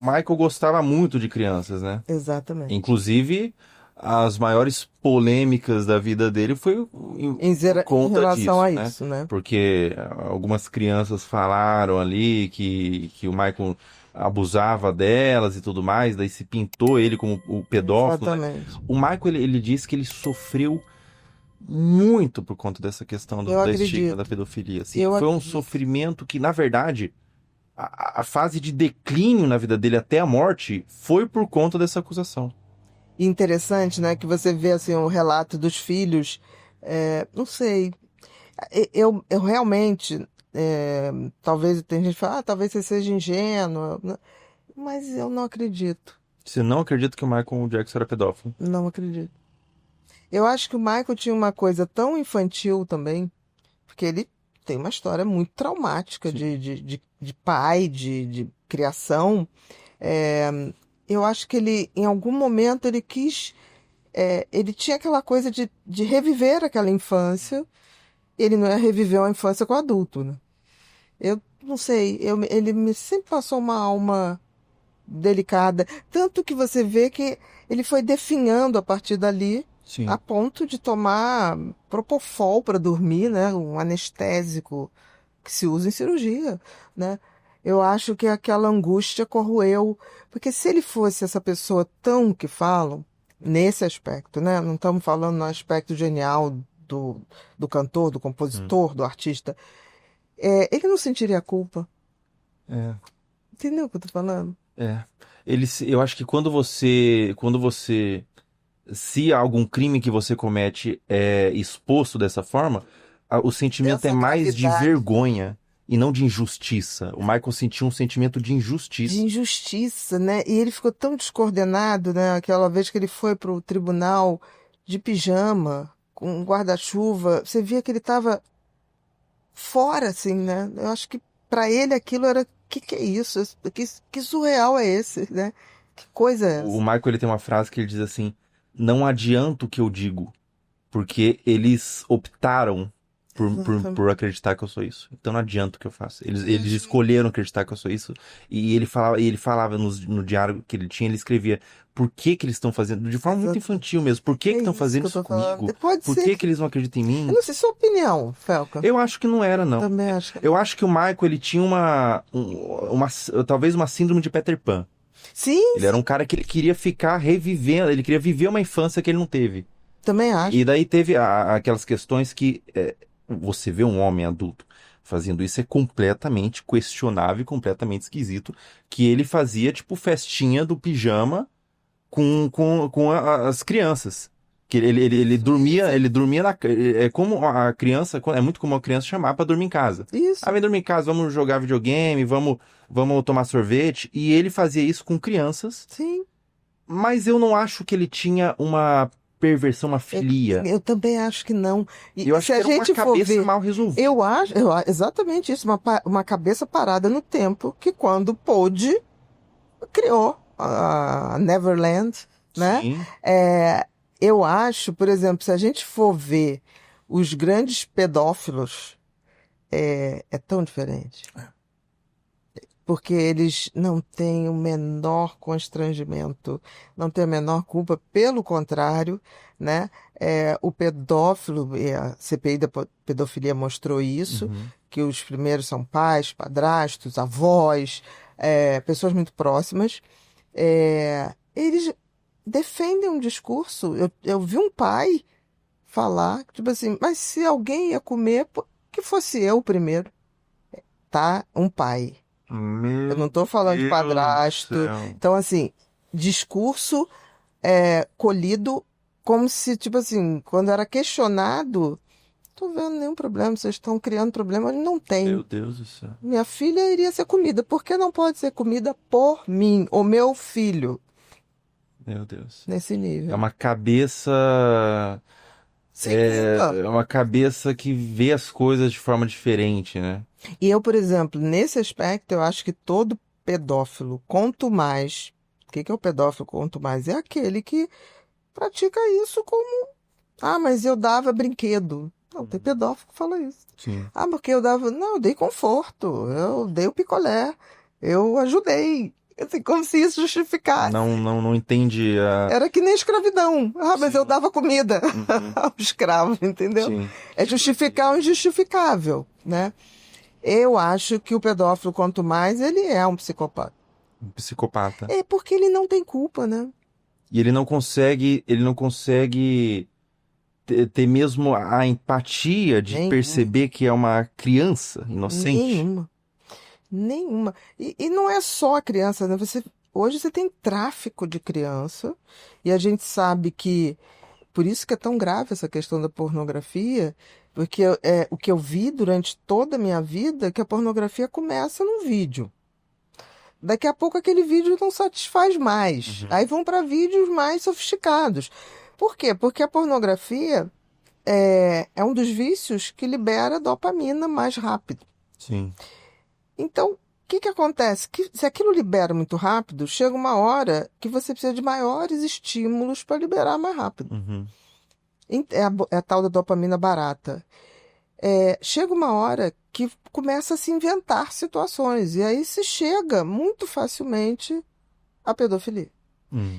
Michael gostava muito de crianças, né? Exatamente. Inclusive, as maiores polêmicas da vida dele foi por Em conta relação disso, a né? isso, né? Porque algumas crianças falaram ali que o Michael abusava delas e tudo mais, daí se pintou ele como o pedófilo, né? Exatamente. O Michael, ele disse que ele sofreu muito por conta dessa questão Eu da estigma da acredito. pedofilia, assim. Eu Foi um acredito. sofrimento que, na verdade, a fase de declínio na vida dele até a morte foi por conta dessa acusação. E interessante, né, que você vê assim o relato dos filhos. Não sei, eu realmente, talvez tem gente que fala, talvez você seja ingênua, né? Mas eu não acredito, Você não acredita que o Michael Jackson era pedófilo? não acredito. Eu acho que o Michael tinha uma coisa tão infantil também, porque ele tem uma história muito traumática Sim. de pai, de criação. É, eu acho que ele, em algum momento, ele quis. Ele tinha aquela coisa de reviver aquela infância. Ele não ia reviver uma infância com adulto, né? Eu não sei, ele me sempre passou uma alma delicada. Tanto que você vê que ele foi definhando a partir dali, a Sim. ponto de tomar Propofol para dormir, né? Um anestésico que se usa em cirurgia, né? Eu acho que aquela angústia corroeu, porque se ele fosse essa pessoa tão que falam, nesse aspecto, né? Não estamos falando no aspecto genial do, do cantor, do Hum. compositor, do artista, ele não sentiria culpa. É, Entendeu o que eu tô falando? é. Eu acho que se algum crime que você comete é exposto dessa forma, o sentimento é Dessa mais de gravidade. vergonha e não de injustiça. O Michael sentiu um sentimento de De injustiça. injustiça, né? E ele ficou tão descoordenado, né? Aquela vez que ele foi para o tribunal de pijama, com um guarda-chuva, você via que ele estava fora, assim, né? Eu acho que para ele aquilo era, que é isso? Que surreal é esse, né? Que coisa é O essa? Michael ele tem uma frase que ele diz assim: não adianta o que eu digo, porque eles optaram por Exatamente. acreditar que eu sou isso. Então não adianta o que eu faço. E a Eles gente, escolheram acreditar que eu sou isso. E ele falava no diário que ele tinha, ele escrevia por que que eles estão fazendo, de forma muito exato. infantil mesmo, por que É que estão isso fazendo que eu isso tô falando. comigo? Pode Por ser que que. que eles não acreditam em Eu mim? não sei sua opinião, Felca. Eu acho que não era, não. Também acho que Eu não. acho que o Michael, ele tinha talvez uma síndrome de Peter Pan. Sim, Ele era um sim, cara que ele queria ficar revivendo, ele queria viver uma infância que ele não teve. também E acho. daí teve aquelas questões que você vê um homem adulto fazendo isso é completamente questionável e completamente esquisito, que ele fazia tipo festinha do pijama com as crianças. Que Sim, sim. ele dormia é como a criança, é muito comum a criança chamar pra dormir em casa. Ah, Isso. vem dormir em casa, vamos jogar videogame, vamos tomar sorvete. E ele fazia isso com crianças, Sim. mas eu não acho que ele tinha uma perversão, uma Eu, filia. eu também acho que não. Eu E acho se que a era uma gente for cabeça ver, mal resolvida. exatamente isso, uma cabeça parada no tempo que quando pôde, criou a Neverland, né? Sim, É, eu acho, por exemplo, se a gente for ver os grandes pedófilos, é tão diferente. Porque eles não têm o menor constrangimento, não têm a menor culpa, pelo contrário, né? O pedófilo, e a CPI da pedofilia mostrou isso, uhum, que os primeiros são pais, padrastos, avós, pessoas muito próximas. Eles defendem um discurso. Eu vi um pai falar, tipo assim, mas se alguém ia comer, pô, que fosse eu primeiro, tá? Um pai. Eu não meu estou falando de Deus do padrasto. céu. Então, assim, discurso colhido como se, tipo assim, quando era questionado, tô vendo nenhum problema, vocês estão criando problema, não tem. Meu Deus do céu. Minha filha iria ser comida. Por que não pode ser comida por mim, o meu filho, Meu Deus. nesse É nível? uma cabeça. Sem culpa. É uma cabeça que vê as coisas de forma diferente, né? E eu, por exemplo, nesse aspecto, eu acho que todo pedófilo, quanto mais. O que que é o pedófilo? Quanto mais é aquele que pratica isso como. Ah, mas eu dava brinquedo. Não, tem Uhum. pedófilo que fala isso. Sim. Ah, porque eu dava. Não, eu dei conforto, eu dei o picolé, eu ajudei. Assim, como se isso justificasse. Não entende a... Era que nem escravidão. Mas eu dava comida ao escravo, entendeu? Sim. É justificar o injustificável, né? Eu acho que o pedófilo, quanto mais, ele é um psicopata. Um psicopata. É porque ele não tem culpa, né? E ele não consegue ter mesmo a empatia de Nenhuma. perceber que é uma criança inocente. Nenhuma. E não é só a criança, né? Hoje você tem tráfico de criança, e a gente sabe que, por isso que é tão grave essa questão da pornografia, porque o que eu vi durante toda a minha vida é que a pornografia começa num vídeo. Daqui a pouco aquele vídeo não satisfaz mais. Aí vão para vídeos mais sofisticados. Por quê? Porque a pornografia é um dos vícios que libera dopamina mais rápido. Sim. Então, o que acontece? Se aquilo libera muito rápido, chega uma hora que você precisa de maiores estímulos para liberar mais rápido. É a tal da dopamina barata. Chega uma hora que começa a se inventar situações, e aí se chega muito facilmente à pedofilia.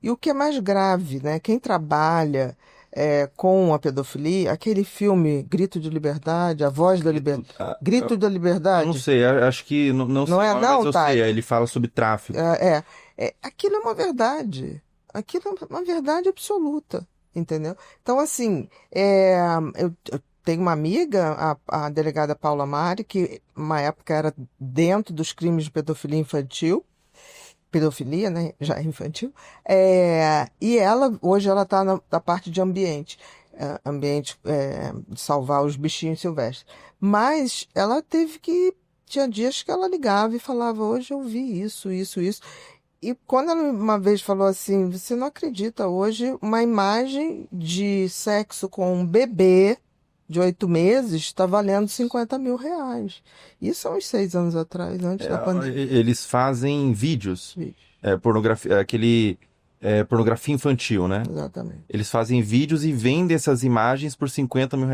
E o que é mais grave, né? Quem trabalha com a pedofilia, aquele filme Grito de Liberdade, A Voz da Liberdade. Grito da Eu Liberdade. não sei, acho que não sei, Não é, mas não, eu Thay? sei, ele fala sobre tráfico. Aquilo é uma verdade. Aquilo é uma verdade absoluta, entendeu? Então, assim, eu tenho uma amiga, a delegada Paula Mari, que uma época era dentro dos crimes de pedofilia infantil, pedofilia, né? Já é infantil. E hoje ela está na parte de ambiente. De salvar os bichinhos silvestres. Mas ela teve que... Tinha dias que ela ligava e falava, hoje eu vi isso, isso, isso. E quando ela uma vez falou assim, você não acredita, hoje uma imagem de sexo com um bebê de 8 meses está valendo R$50 mil. Isso há uns 6 anos atrás, antes da pandemia. Eles fazem vídeos. Pornografia, pornografia infantil, né? Exatamente. Eles fazem vídeos e vendem essas imagens por R$50 mil.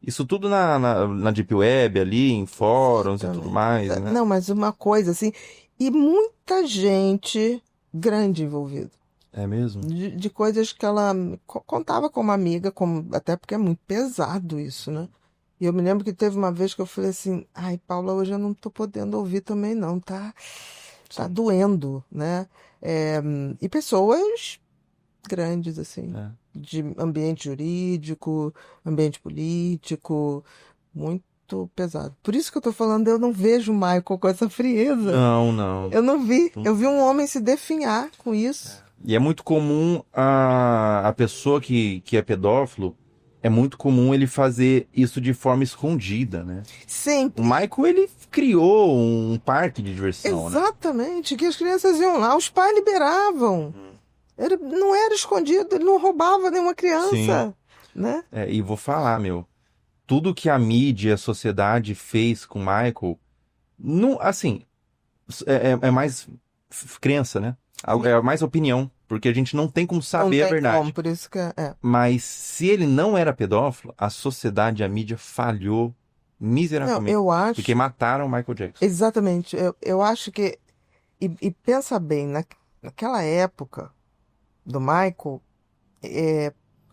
Isso tudo na Deep Web, ali, em fóruns e tudo mais, né? Não, mas uma coisa assim, e muita gente grande envolvida. É mesmo? De coisas que ela contava com uma amiga, até porque é muito pesado isso, né? E eu me lembro que teve uma vez que eu falei assim, ai, Paula, hoje eu não tô podendo ouvir também não, tá doendo, né? E pessoas grandes, assim, de ambiente jurídico, ambiente político, muito pesado. Por isso que eu tô falando, eu não vejo o Michael com essa frieza. Não. Eu não vi. Eu vi um homem se definhar com isso. E é muito comum a pessoa que é pedófilo, é muito comum ele fazer isso de forma escondida, né? Sempre. O Michael, ele criou um parque de diversão, Exatamente, que as crianças iam lá, os pais liberavam. Não era escondido, ele não roubava nenhuma criança, né? E vou falar, tudo que a mídia e a sociedade fez com o Michael, não, assim, é mais crença, né? É mais opinião, porque a gente não tem como saber a verdade. Como, por isso que Mas se ele não era pedófilo, a sociedade, a mídia falhou miseravelmente. Não, eu acho... Porque mataram o Michael Jackson. Exatamente. Eu acho que... E pensa bem, naquela época do Michael,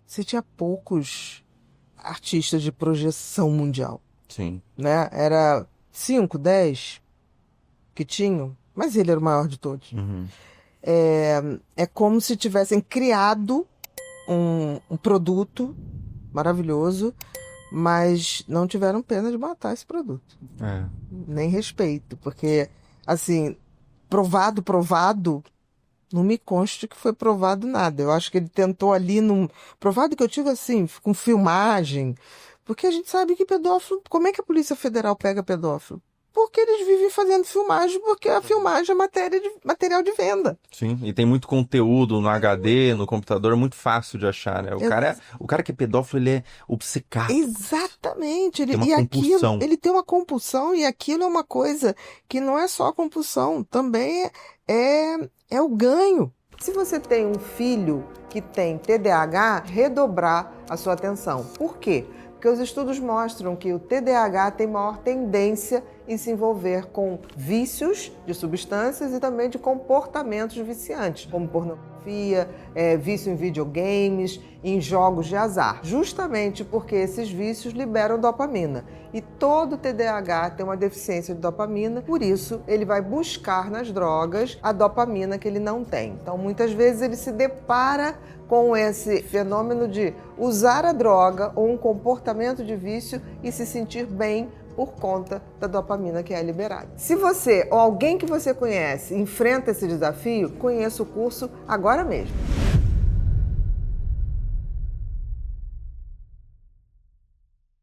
você tinha poucos artistas de projeção mundial. Sim. Né? Era 5, 10 que tinham, mas ele era o maior de todos. É como se tivessem criado um produto maravilhoso, mas não tiveram pena de matar esse produto. Nem respeito, porque, assim, provado, não me consta que foi provado nada. Eu acho que ele tentou ali, provado que eu tive assim, com filmagem, porque a gente sabe que pedófilo, como é que a Polícia Federal pega pedófilo? Porque eles vivem fazendo filmagem, porque a filmagem é material de venda. Sim, e tem muito conteúdo no HD, no computador, muito fácil de achar, né? O cara que é pedófilo, ele é obcecado. Exatamente. Tem uma compulsão. Ele tem uma compulsão, e aquilo é uma coisa que não é só a compulsão, também é o ganho. Se você tem um filho que tem TDAH, redobrar a sua atenção. Por quê? Porque os estudos mostram que o TDAH tem maior tendência em se envolver com vícios de substâncias e também de comportamentos viciantes, como pornografia, vício em videogames, em jogos de azar, justamente porque esses vícios liberam dopamina. E todo TDAH tem uma deficiência de dopamina, por isso ele vai buscar nas drogas a dopamina que ele não tem. Então, muitas vezes ele se depara com esse fenômeno de usar a droga ou um comportamento de vício e se sentir bem por conta da dopamina que é liberada. Se você ou alguém que você conhece enfrenta esse desafio, conheça o curso agora mesmo.